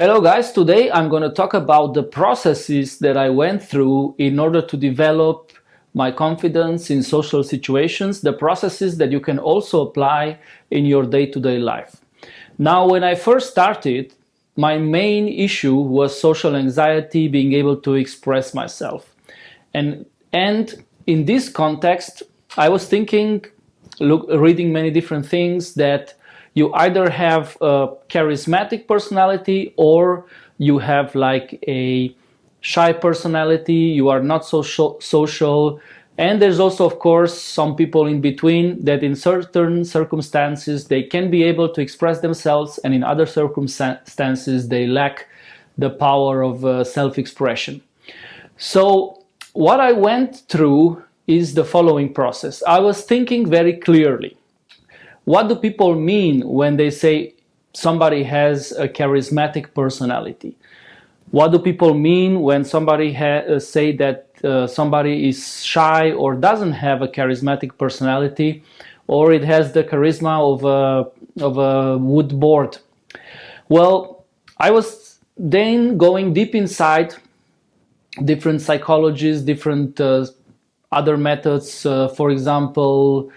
Hello guys, today I'm going to talk about the processes that I went through in order to develop my confidence in social situations, the processes that you can also apply in your day-to-day life. Now, when I first started, my main issue was social anxiety, being able to express myself. And in this context, I was thinking, reading many different things, that you either have a charismatic personality or you have like a shy personality, you are not so social. And there's also, of course, some people in between that in certain circumstances they can be able to express themselves, and in other circumstances they lack the power of self-expression. So what I went through is the following process. I was thinking very clearly. What do people mean when they say somebody has a charismatic personality? What do people mean when somebody say that somebody is shy or doesn't have a charismatic personality, or it has the charisma of a wood board? Well, I was then going deep inside different psychologies, different other methods, for example,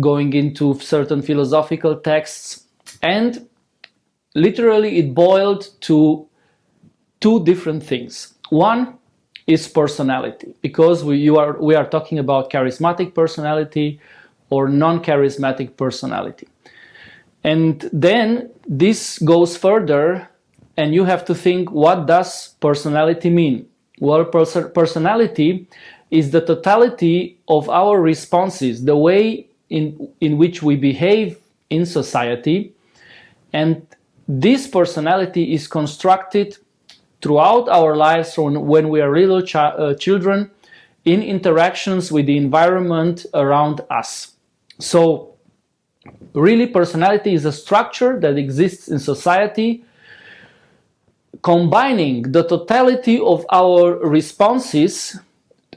going into certain philosophical texts, and literally it boiled to two different things. One is personality, because we are talking about charismatic personality or non-charismatic personality. And then this goes further, and you have to think, what does personality mean? Well, personality is the totality of our responses, the way in which we behave in society, and this personality is constructed throughout our lives from when we are little children in interactions with the environment around us. So really, personality is a structure that exists in society, combining the totality of our responses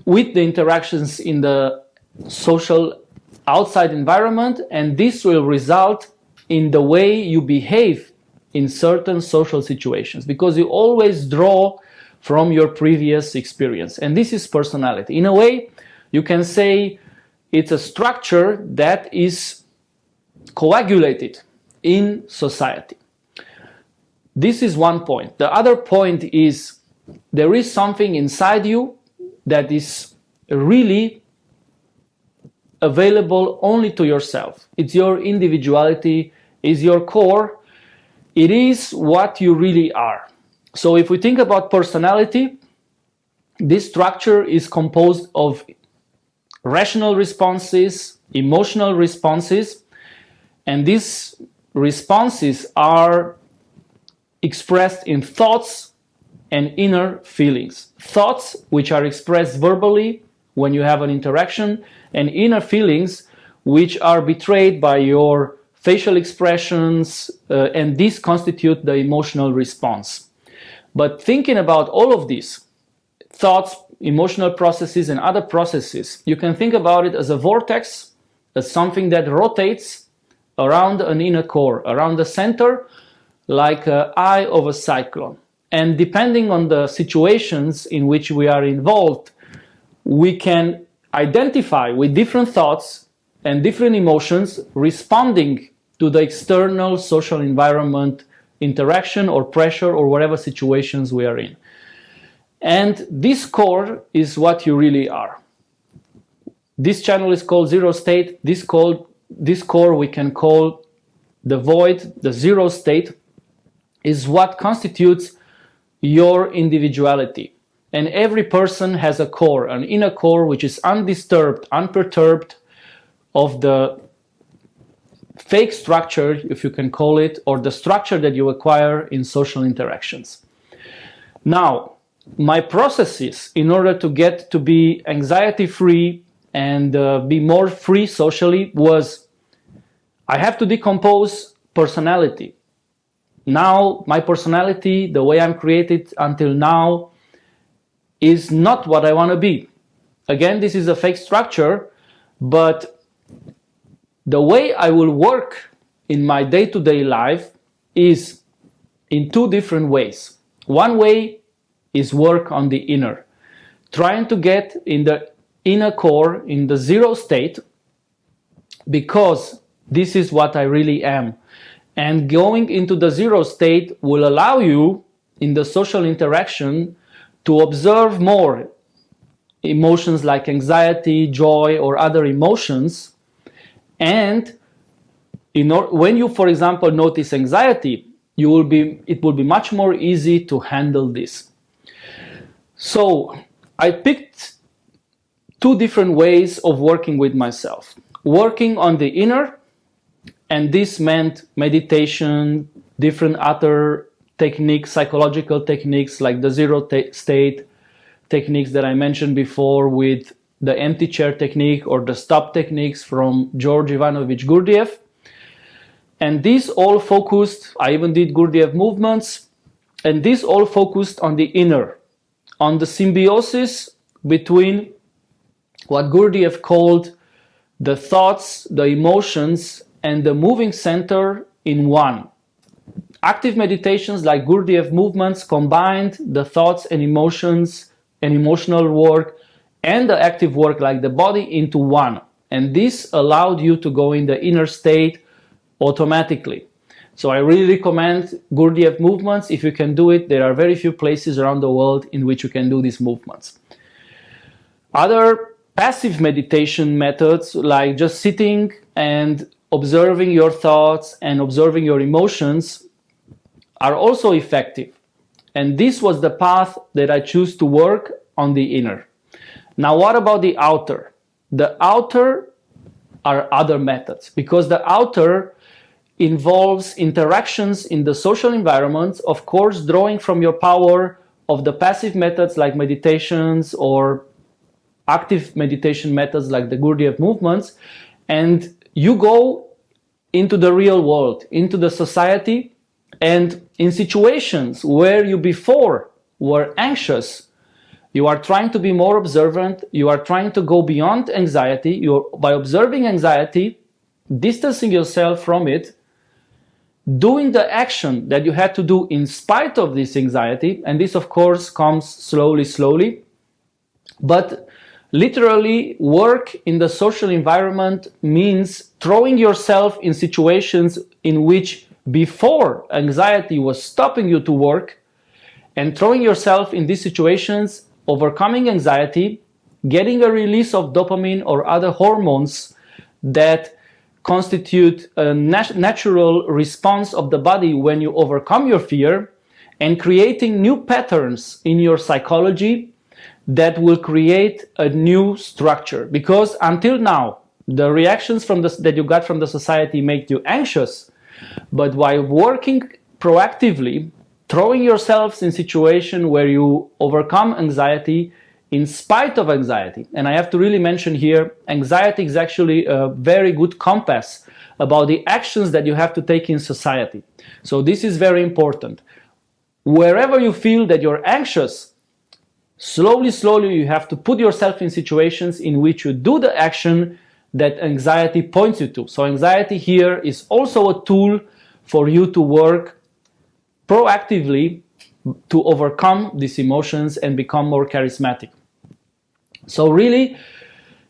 with the interactions in the social outside environment, and this will result in the way you behave in certain social situations, because you always draw from your previous experience. And this is personality. In a way, you can say it's a structure that is coagulated in society. This is one point. The other point is there is something inside you that is really available only to yourself. It's your individuality, is your core, it is what you really are. So if we think about personality, this structure is composed of rational responses, emotional responses, and these responses are expressed in thoughts and inner feelings. Thoughts which are expressed verbally when you have an interaction, and inner feelings which are betrayed by your facial expressions, and these constitute the emotional response. But thinking about all of these thoughts, emotional processes, and other processes, you can think about it as a vortex, as something that rotates around an inner core, around the center, like an eye of a cyclone. And depending on the situations in which we are involved, we can identify with different thoughts and different emotions responding to the external social environment, interaction or pressure or whatever situations we are in. And this core is what you really are. This channel is called ZeroState. This core we can call the void, the zero state, is what constitutes your individuality. And every person has a core, an inner core, which is undisturbed, unperturbed of the fake structure, if you can call it, or the structure that you acquire in social interactions. Now, my processes in order to get to be anxiety-free and be more free socially was, I have to decompose personality. Now, my personality, the way I'm created until now, is not what I want to be. Again, this is a fake structure, but the way I will work in my day-to-day life is in two different ways. One way is work on the inner, trying to get in the inner core, in the zero state, because this is what I really am. And going into the zero state will allow you in the social interaction to observe more emotions like anxiety, joy, or other emotions. And when you, for example, notice anxiety, it will be much more easy to handle this. So I picked two different ways of working with myself. Working on the inner, and this meant meditation, different other techniques, psychological techniques like the zero-state techniques that I mentioned before, with the empty chair technique or the stop techniques from George Ivanovich Gurdjieff. And these all focused, I even did Gurdjieff movements, and these all focused on the inner, on the symbiosis between what Gurdjieff called the thoughts, the emotions, and the moving center in one. Active meditations like Gurdjieff movements combined the thoughts and emotions and emotional work and the active work like the body into one. And this allowed you to go in the inner state automatically. So I really recommend Gurdjieff movements. If you can do it, there are very few places around the world in which you can do these movements. Other passive meditation methods like just sitting and observing your thoughts and observing your emotions are also effective. And this was the path that I chose to work on the inner. Now, what about the outer? The outer are other methods, because the outer involves interactions in the social environment, of course, drawing from your power of the passive methods like meditations or active meditation methods like the Gurdjieff movements, and you go into the real world, into the society, and in situations where you before were anxious, you are trying to be more observant, you are trying to go beyond anxiety, by observing anxiety, distancing yourself from it, doing the action that you had to do in spite of this anxiety, and this of course comes slowly, but literally work in the social environment means throwing yourself in situations in which before anxiety was stopping you to work, and throwing yourself in these situations, overcoming anxiety, getting a release of dopamine or other hormones that constitute a natural response of the body when you overcome your fear, and creating new patterns in your psychology that will create a new structure. Because until now, the reactions that you got from the society make you anxious, but while working proactively, throwing yourselves in situations where you overcome anxiety in spite of anxiety. And I have to really mention here, anxiety is actually a very good compass about the actions that you have to take in society. So this is very important. Wherever you feel that you're anxious, slowly you have to put yourself in situations in which you do the action that anxiety points you to. So anxiety here is also a tool for you to work proactively to overcome these emotions and become more charismatic. So really,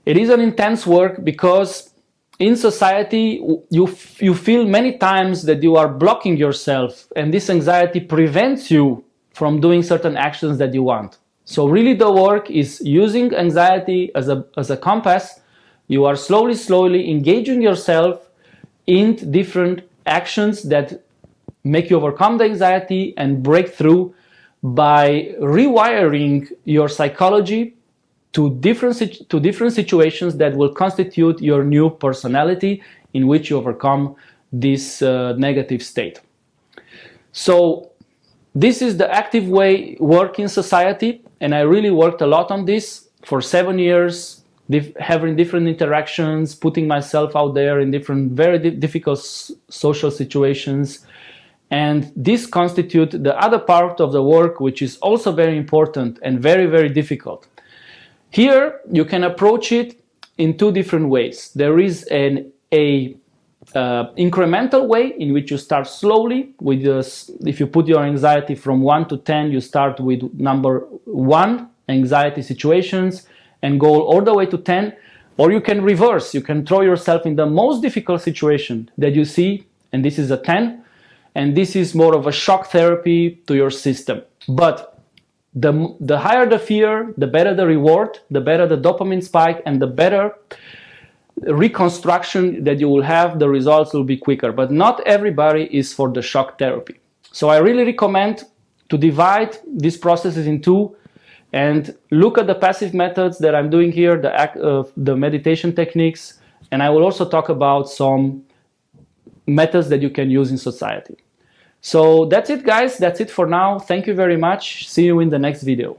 it is an intense work, because in society you feel many times that you are blocking yourself, and this anxiety prevents you from doing certain actions that you want. So really the work is using anxiety as a compass. You are slowly engaging yourself in different actions that make you overcome the anxiety and break through by rewiring your psychology to different situations that will constitute your new personality in which you overcome this negative state. So this is the active way work in society, and I really worked a lot on this for 7 years, having different interactions, putting myself out there in different very difficult social situations. And this constitutes the other part of the work, which is also very important and very difficult. Here you can approach it in two different ways. There is a incremental way in which you start slowly with this. If you put your anxiety from 1 to 10, you start with number 1 anxiety situations and go all the way to 10. Or you can reverse, you can throw yourself in the most difficult situation that you see, and this is a 10, and this is more of a shock therapy to your system. But the higher the fear, the better the reward, the better the dopamine spike, and the better reconstruction that you will have, the results will be quicker. But not everybody is for the shock therapy. So I really recommend to divide these processes in two and look at the passive methods that I'm doing here, the meditation techniques, and I will also talk about some methods that you can use in society. So that's it, guys. That's it for now. Thank you very much. See you in the next video.